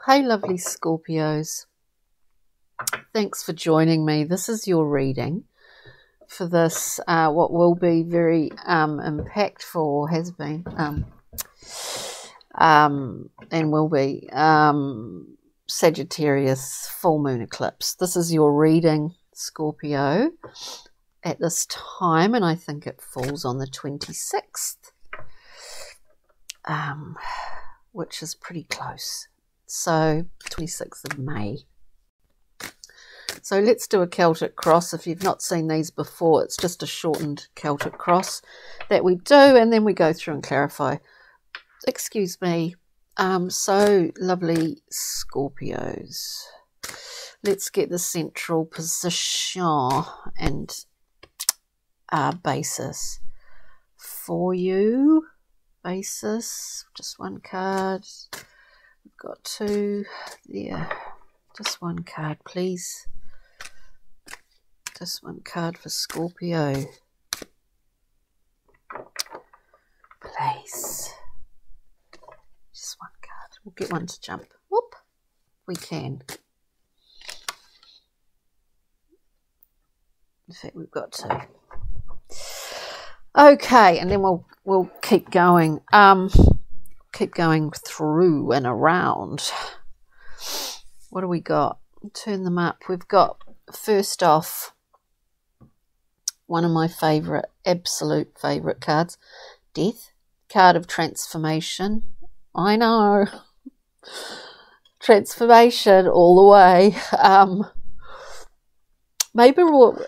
Hey lovely Scorpios, thanks for joining me. This is your reading for this what will be very impactful, or has been and will be Sagittarius full moon eclipse. This is your reading, Scorpio, at this time, and I think it falls on the 26th, which is pretty close. So 26th of May. So let's do a Celtic Cross. If you've not seen these before, it's just a shortened Celtic Cross that we do, and then we go through and clarify. Excuse me. So lovely Scorpios. Let's get the central position and basis for you. Basis, just one card. We've got two there. Just one card, please. Just one card for Scorpio. Please. Just one card. We'll get one to jump. Whoop. We can. In fact, we've got two. Okay, and then we'll keep going. Keep going through and around. What do we got? Turn them up. We've got, first off, one of my favourite, absolute favourite cards, Death, card of transformation. I know, transformation all the way. Maybe we'll,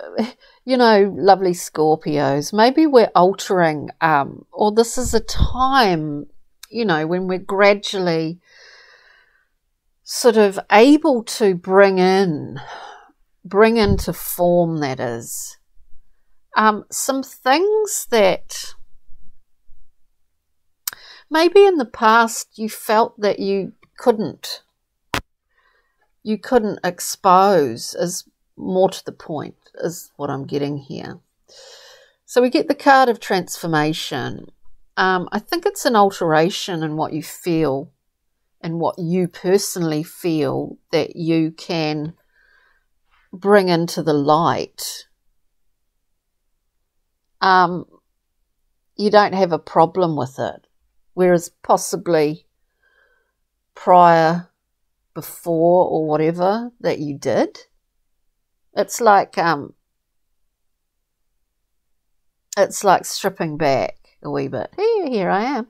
you know, lovely Scorpios, maybe we're altering, or this is a time, you know, when we're gradually sort of able to bring into form, that is, some things that maybe in the past you felt that you couldn't expose, is more to the point, is what I'm getting here. So we get the card of transformation. I think it's an alteration in what you feel and what you personally feel that you can bring into the light. You don't have a problem with it, whereas possibly prior, before, or whatever that you did, it's like stripping back a wee bit. Here I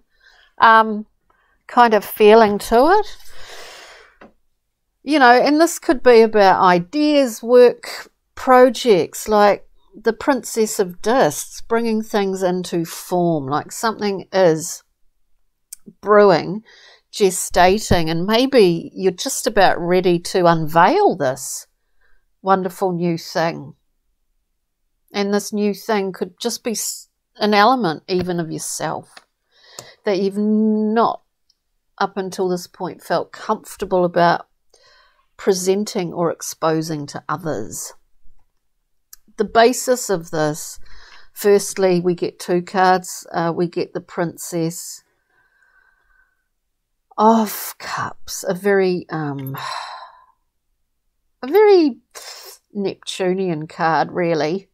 am. Kind of feeling to it. You know, and this could be about ideas, work, projects, like the Princess of Discs, bringing things into form, like something is brewing, gestating, and maybe you're just about ready to unveil this wonderful new thing. And this new thing could just be an element even of yourself that you've not up until this point felt comfortable about presenting or exposing to others. The basis of this, firstly, we get two cards. We get the Princess of Cups, a very Neptunian card, really.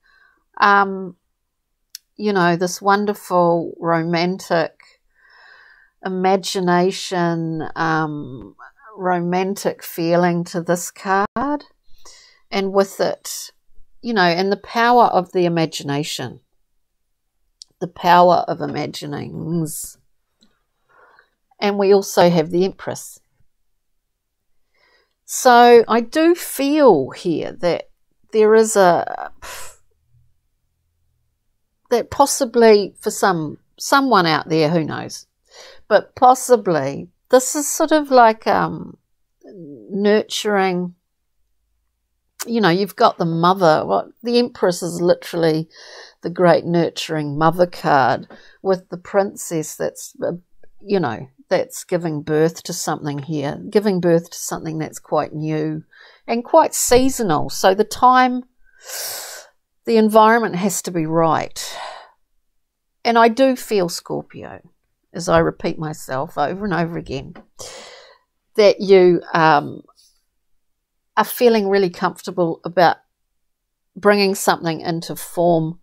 You know, this wonderful romantic imagination, romantic feeling to this card, and with it, you know, and the power of the imagination, the power of imaginings. And we also have the Empress. So I do feel here that there is that possibly for someone out there, who knows, but possibly this is sort of like nurturing. You know, you've got the mother. Well, the Empress is literally the great nurturing mother card, with the Princess that's, you know, that's giving birth to something here, giving birth to something that's quite new and quite seasonal. So the time, the environment has to be right. And I do feel, Scorpio, as I repeat myself over and over again, that you are feeling really comfortable about bringing something into form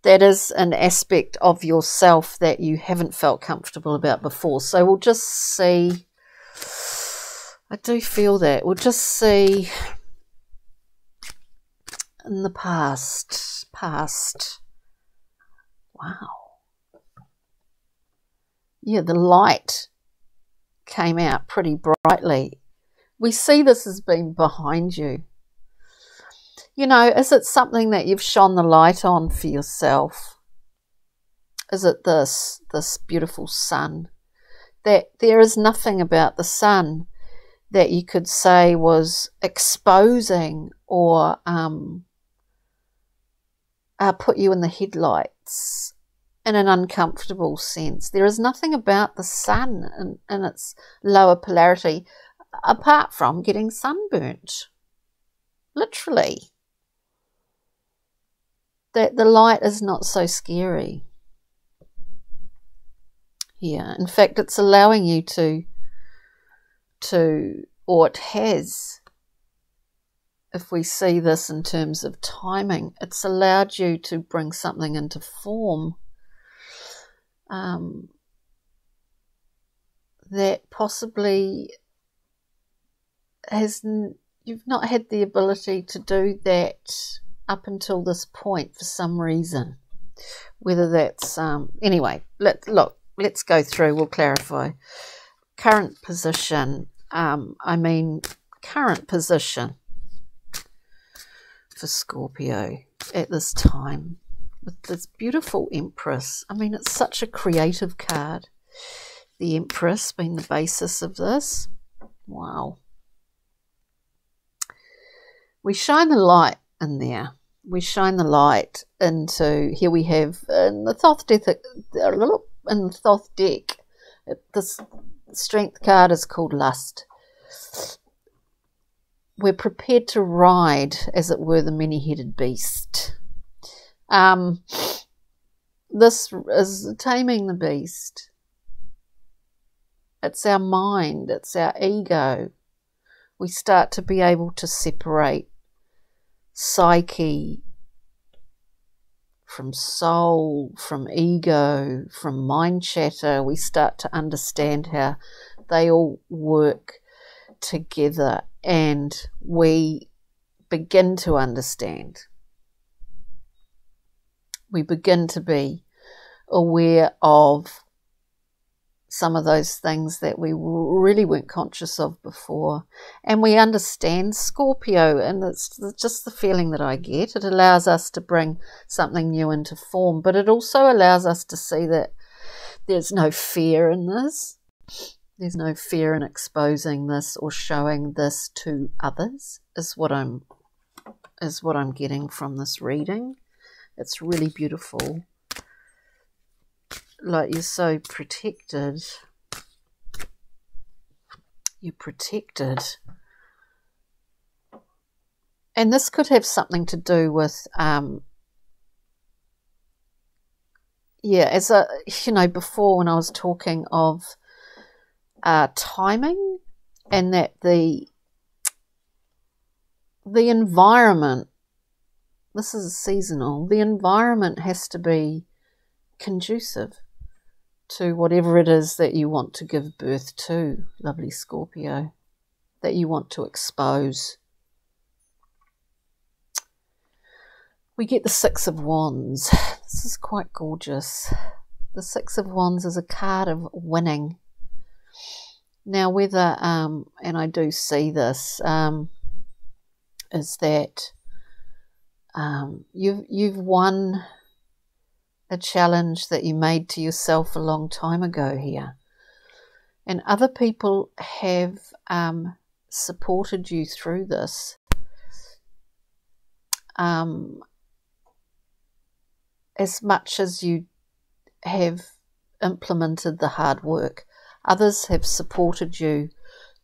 that is an aspect of yourself that you haven't felt comfortable about before. So we'll just see, I do feel that, we'll just see in the past, wow. Yeah, the light came out pretty brightly. We see this as being behind you. You know, is it something that you've shone the light on for yourself? Is it this beautiful sun? That there is nothing about the sun that you could say was exposing or put you in the headlights in an uncomfortable sense. There is nothing about the sun in its lower polarity apart from getting sunburnt. Literally. That the light is not so scary here. In fact, it's allowing you or it has, if we see this in terms of timing, it's allowed you to bring something into form that possibly you've not had the ability to do that up until this point for some reason. Whether that's anyway, let's go through, we'll clarify. Current position, current position for Scorpio at this time with this beautiful Empress. I mean, it's such a creative card. The Empress being the basis of this. Wow. We shine the light in there. We shine the light into, here we have in the Thoth deck, this strength card is called Lust. We're prepared to ride, as it were, the many-headed beast. This is taming the beast. It's our mind, it's our ego. We start to be able to separate psyche from soul, from ego, from mind chatter. We start to understand how they all work together, and we begin to understand. We begin to be aware of some of those things that we really weren't conscious of before. And we understand Scorpio, and it's just the feeling that I get. It allows us to bring something new into form, but it also allows us to see that there's no fear in this. There's no fear in exposing this or showing this to others, is what I'm getting from this reading. It's really beautiful. Like, you're so protected. You're protected. And this could have something to do with, as before when I was talking of timing, and that the environment, this is seasonal, the environment has to be conducive to whatever it is that you want to give birth to, lovely Scorpio, that you want to expose. We get the Six of Wands. This is quite gorgeous. The Six of Wands is a card of winning. Now, whether, and I do see this, is that you've won a challenge that you made to yourself a long time ago here. And other people have supported you through this. As much as you have implemented the hard work, others have supported you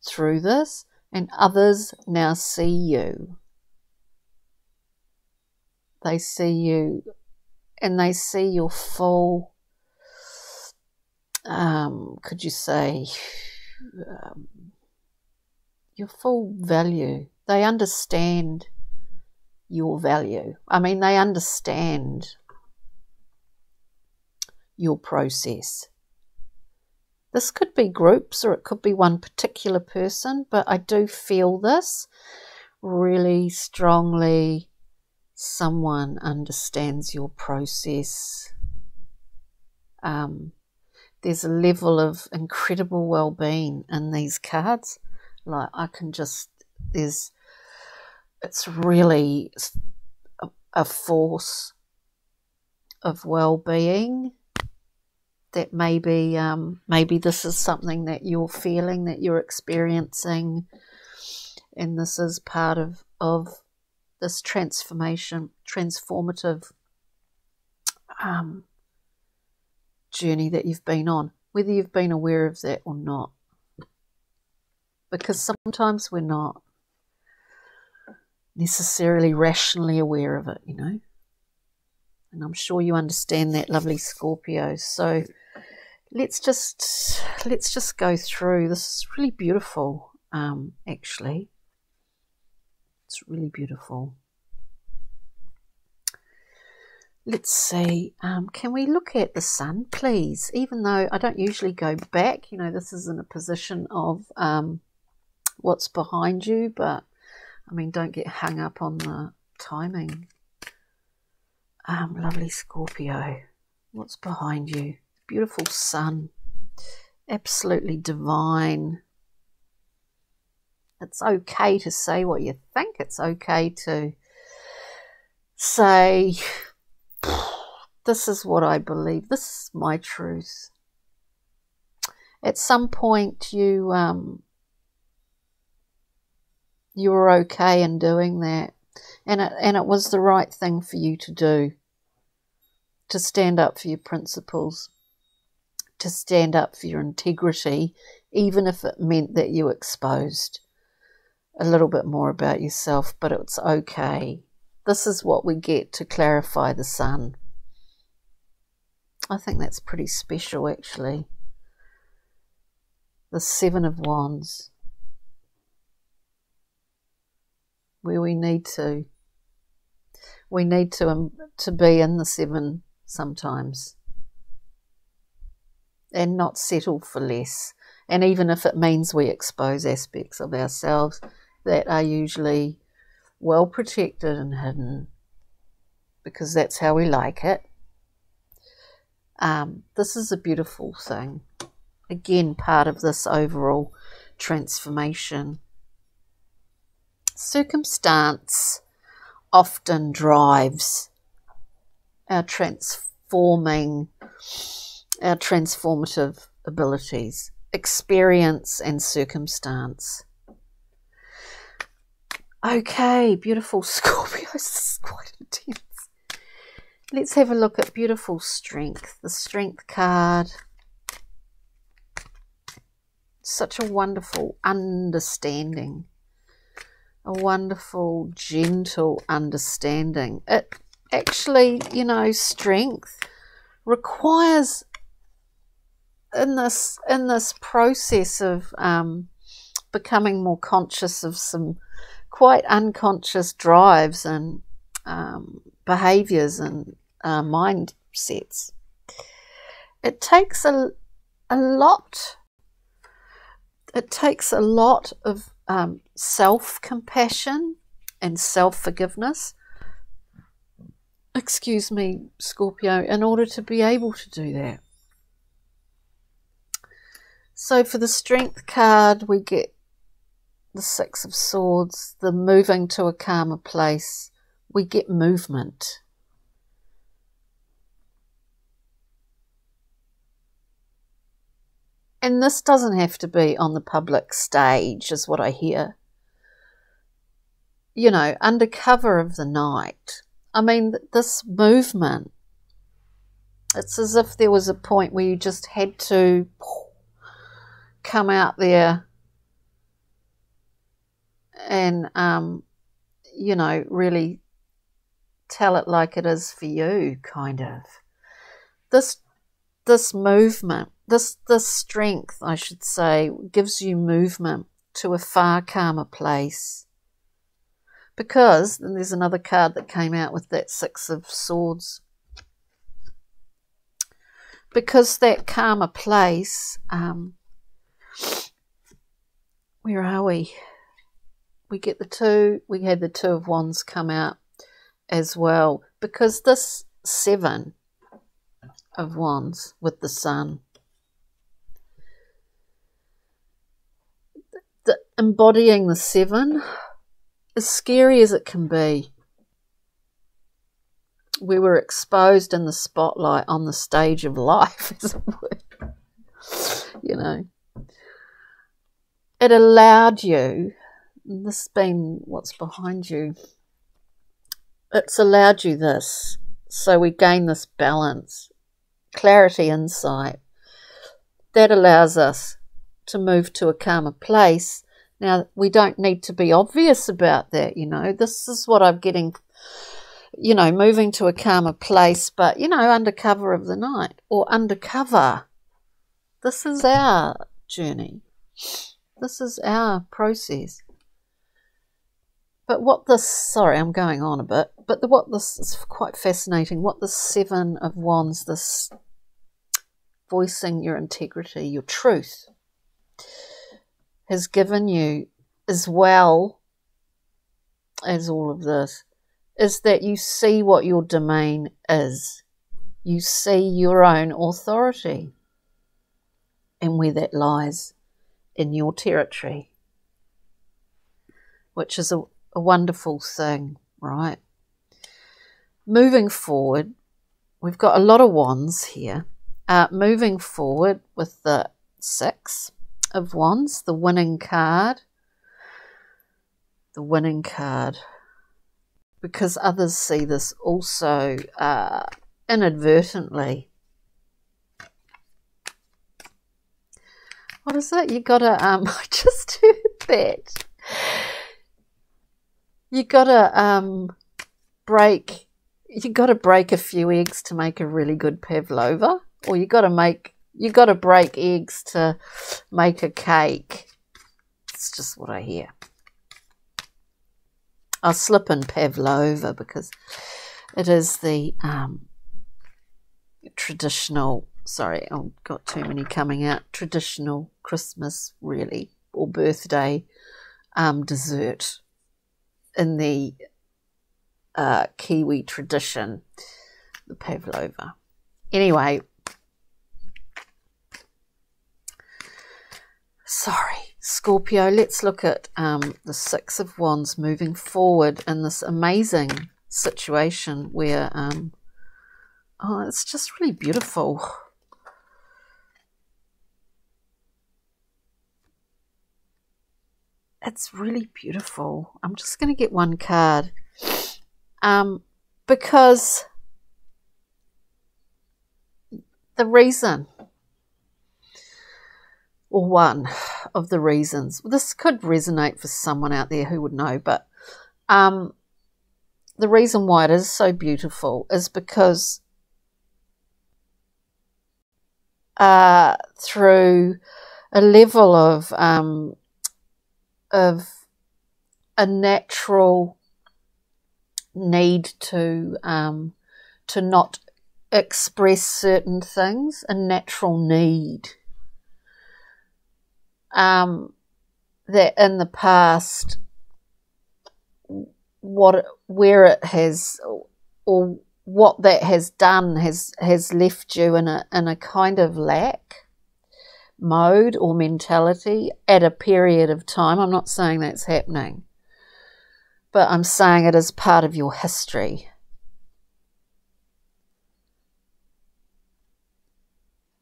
through this, and others now see you. They see you, and they see your full, could you say, your full value. They understand your value. I mean, they understand your process. This could be groups or it could be one particular person, but I do feel this really strongly. Someone understands your process. There's a level of incredible well-being in these cards. Like I can just, it's really a force of well-being that maybe this is something that you're feeling, that you're experiencing, and this is part of this transformative journey that you've been on, whether you've been aware of that or not. Because sometimes we're not necessarily rationally aware of it, you know. And I'm sure you understand that, lovely Scorpio. So let's just go through. This is really beautiful, actually. It's really beautiful. Let's see. Can we look at the sun, please? Even though I don't usually go back, you know, this is in a position of what's behind you, but I mean, don't get hung up on the timing. Lovely Scorpio, what's behind you? Beautiful sun, absolutely divine. It's okay to say what you think. It's okay to say, this is what I believe. This is my truth. At some point, you were okay in doing that, and it was the right thing for you to do. To stand up for your principles, to stand up for your integrity, even if it meant that you exposed a little bit more about yourself, but it's okay. This is what we get to clarify the sun. I think that's pretty special, actually. The Seven of Wands, where we need to be in the seven sometimes, and not settle for less. And even if it means we expose aspects of ourselves that are usually well protected and hidden, because that's how we like it. This is a beautiful thing. Again, part of this overall transformation. Circumstance often drives our transformative abilities. Experience and circumstance. Okay, beautiful Scorpio. This is quite intense. Let's have a look at beautiful strength. The strength card. Such a wonderful understanding. A wonderful, gentle understanding. It actually, you know, strength requires in this process of becoming more conscious of some quite unconscious drives and behaviors and mindsets. It takes a lot. It takes a lot of self-compassion and self-forgiveness. Excuse me, Scorpio, in order to be able to do that. So for the Strength card, we get the Six of Swords, the moving to a calmer place. We get movement. And this doesn't have to be on the public stage, is what I hear. You know, under cover of the night. I mean, this movement, it's as if there was a point where you just had to come out there and, you know, really tell it like it is for you, kind of. This movement, this strength, I should say, gives you movement. to a far calmer place. Because, and there's another card that came out with that Six of Swords. Because that calmer place, where are we? We get the two, we had the Two of Wands come out as well. Because this Seven of Wands with the Sun, embodying the Seven, as scary as it can be. We were exposed in the spotlight on the stage of life, as it were. You know. It allowed you, and this being what's behind you, it's allowed you this. So we gain this balance, clarity, insight. That allows us to move to a calmer place. Now, we don't need to be obvious about that, you know. This is what I'm getting, you know, moving to a calmer place, but, you know, under cover of the night or undercover. This is our journey. This is our process. But what this, sorry, I'm going on a bit, but what this is quite fascinating, what the Seven of Wands, this voicing your integrity, your truth, has given you, as well as all of this, is that you see what your domain is. You see your own authority and where that lies in your territory, which is a wonderful thing, right? Moving forward, we've got a lot of wands here. Moving forward with the Six of Wands, the winning card. The winning card. Because others see this also inadvertently. What is it? You gotta, I just heard that. You gotta break a few eggs to make a really good pavlova. Or you gotta break eggs to make a cake. It's just what I hear. I'll slip in pavlova because it is the traditional, sorry, I've got too many coming out, traditional Christmas, really, or birthday dessert in the Kiwi tradition, the pavlova. Anyway, sorry, Scorpio, let's look at the Six of Wands moving forward in this amazing situation where, oh, it's just really beautiful. It's really beautiful. I'm just going to get one card because the reason, or one of the reasons, this could resonate for someone out there who would know, but the reason why it is so beautiful is because through a level of a natural need to not express certain things, a natural need that in the past, where it has, or what that has done has left you in a kind of lack mode or mentality at a period of time. I'm not saying that's happening, but I'm saying it is part of your history.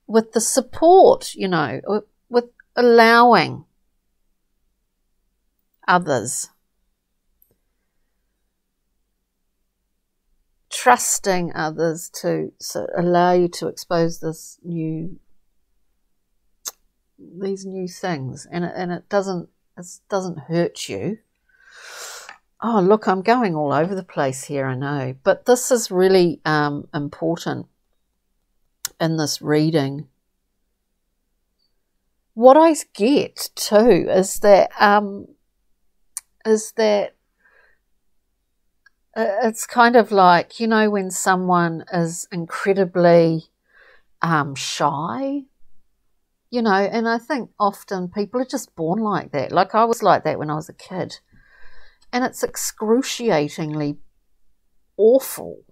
With the support, you know, with allowing others, trusting others to allow you to expose these new things, and it doesn't hurt you. Oh, look, I'm going all over the place here, I know, but this is really important in this reading. what I get too is that it's kind of like, you know, when someone is incredibly shy, you know, and I think often people are just born like that. Like I was like that when I was a kid, and it's excruciatingly awful.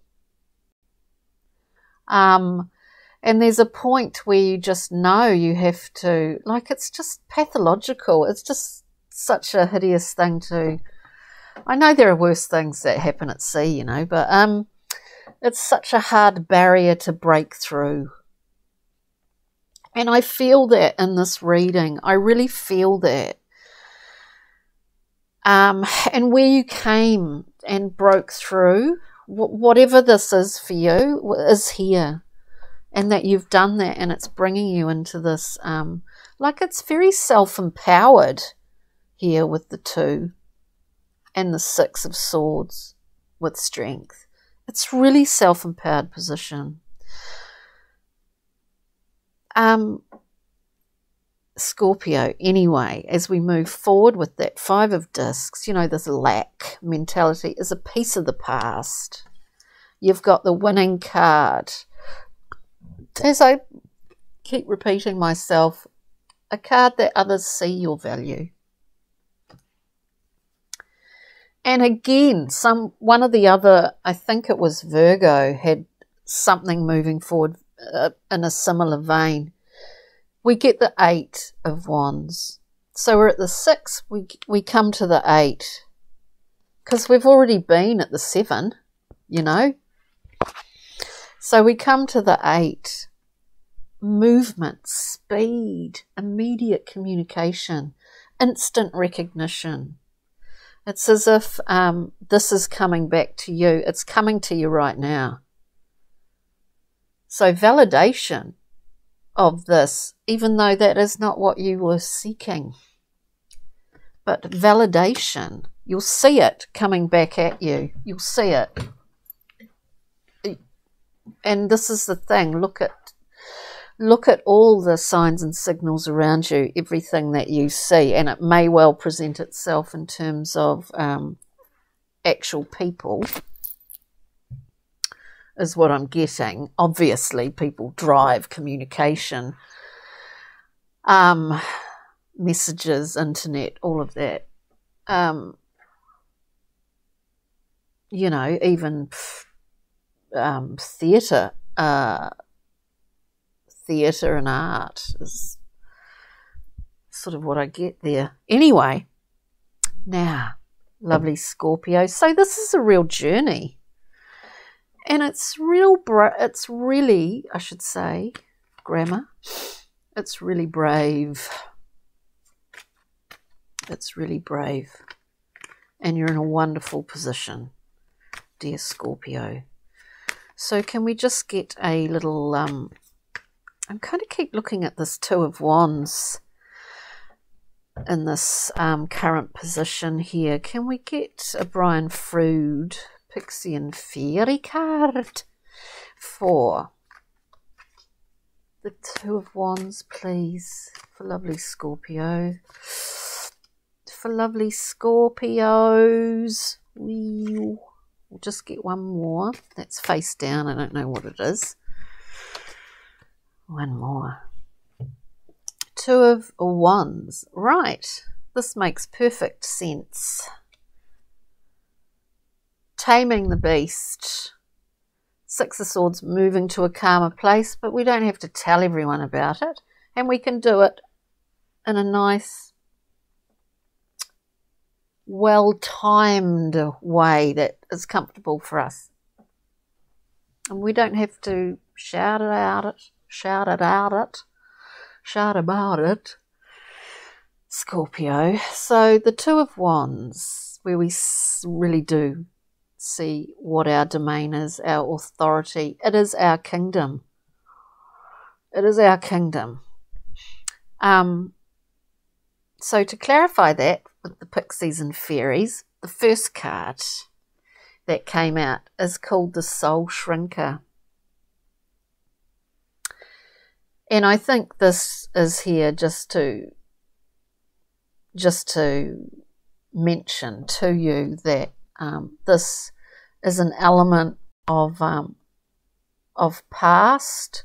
And there's a point where you just know you have to, like, it's just pathological. It's just such a hideous thing to, I know there are worse things that happen at sea, you know, but it's such a hard barrier to break through. And I feel that in this reading. I really feel that. And where you came and broke through, whatever this is for you, is here. And that you've done that, and it's bringing you into this, like it's very self-empowered here with the 2 and the 6 of Swords with strength. It's really self-empowered position. Scorpio, anyway, as we move forward with that 5 of Discs, you know, this lack mentality is a piece of the past. You've got the winning card. As I keep repeating myself, a card that others see your value. And again, one of the other, I think it was Virgo, had something moving forward in a similar vein. We get the 8 of Wands. So we're at the 6, we come to the 8. Because we've already been at the 7, you know. So we come to the 8. Movement, speed, immediate communication, instant recognition. It's as if this is coming back to you. It's coming to you right now. So validation of this, even though that is not what you were seeking. But validation, you'll see it coming back at you. You'll see it. And this is the thing, look at all the signs and signals around you, everything that you see, and it may well present itself in terms of actual people, is what I'm getting. Obviously, people drive communication, messages, internet, all of that. You know, even theatre. Theatre and art is sort of what I get there. Anyway, now, lovely Scorpio. So this is a real journey. And it's really, I should say, grammar, it's really brave. It's really brave. And you're in a wonderful position, dear Scorpio. So can we just get a little... I'm kind of keep looking at this 2 of Wands in this current position here. Can we get a Brian Frood Pixie and Fairy card for the 2 of Wands, please, for lovely Scorpio? For lovely Scorpios. We'll just get one more. That's face down. I don't know what it is. One more. 2 of Wands. Right. This makes perfect sense. Taming the beast. 6 of Swords, moving to a calmer place, but we don't have to tell everyone about it. And we can do it in a nice, well-timed way that is comfortable for us. And we don't have to shout about it, Scorpio. So the 2 of Wands, where we really do see what our domain is, our authority. It is our kingdom. It is our kingdom. So to clarify that with the pixies and fairies, the first card that came out is called the Soul Shrinker. And I think this is here just to mention to you that this is an element of past,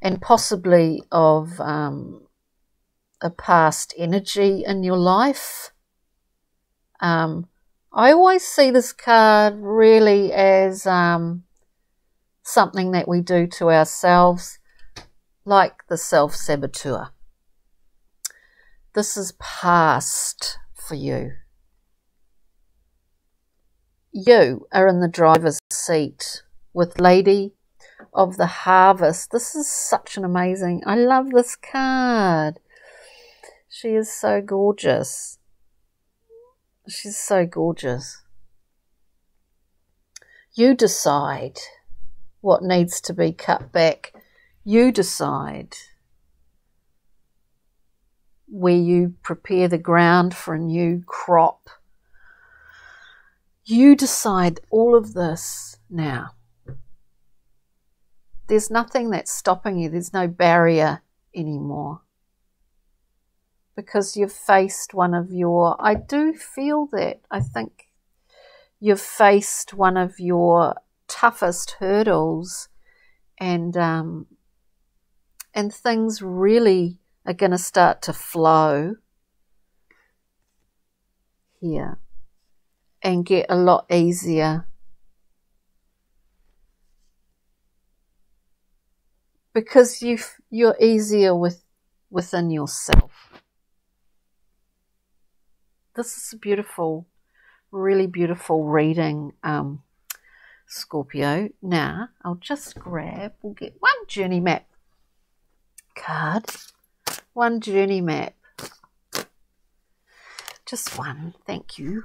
and possibly of a past energy in your life. I always see this card really as something that we do to ourselves, like the self-saboteur. This is past for you. You are in the driver's seat with Lady of the Harvest. This is such an amazing, I love this card. She is so gorgeous. She's so gorgeous. You decide what needs to be cut back. You decide where you prepare the ground for a new crop. You decide all of this now. There's nothing that's stopping you. There's no barrier anymore. Because you've faced one of your, I do feel that, I think you've faced one of your toughest hurdles, and things really are going to start to flow here and get a lot easier, because you're easier within yourself. This is a beautiful, really beautiful reading, Scorpio. Now, I'll just grab, we'll get one journey map card. One journey map. Just one. Thank you.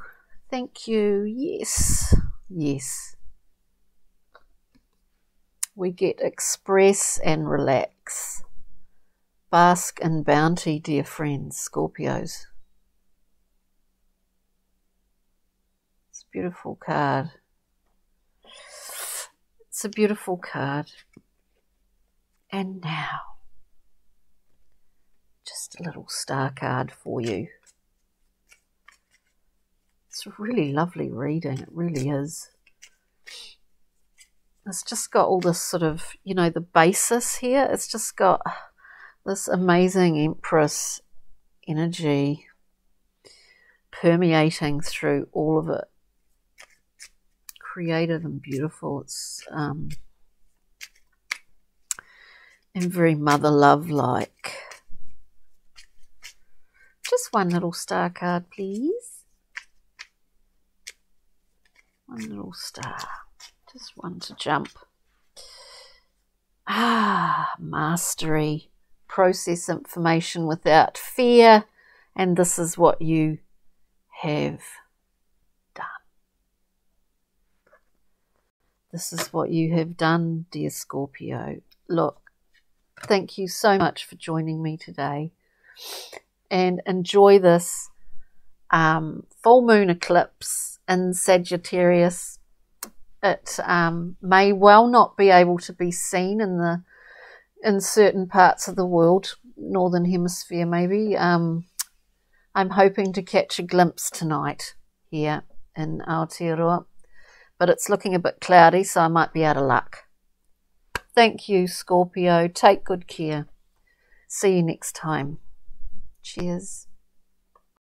Thank you. Yes. Yes. We get express and relax. Bask in bounty, dear friends, Scorpios. It's a beautiful card. It's a beautiful card. And now, just a little star card for you. It's a really lovely reading. It really is. It's just got all this sort of, you know, the basis here. It's just got this amazing Empress energy permeating through all of it. Creative and beautiful. It's and very mother love like. Just one little star card, please. One little star. Just one to jump. Mastery. Process information without fear. And this is what you have done. This is what you have done, dear Scorpio. Look, thank you so much for joining me today. And enjoy this full moon eclipse in Sagittarius. It may well not be able to be seen in certain parts of the world, northern hemisphere maybe. I'm hoping to catch a glimpse tonight here in Aotearoa, but it's looking a bit cloudy, so I might be out of luck. Thank you, Scorpio. Take good care. See you next time. Cheers.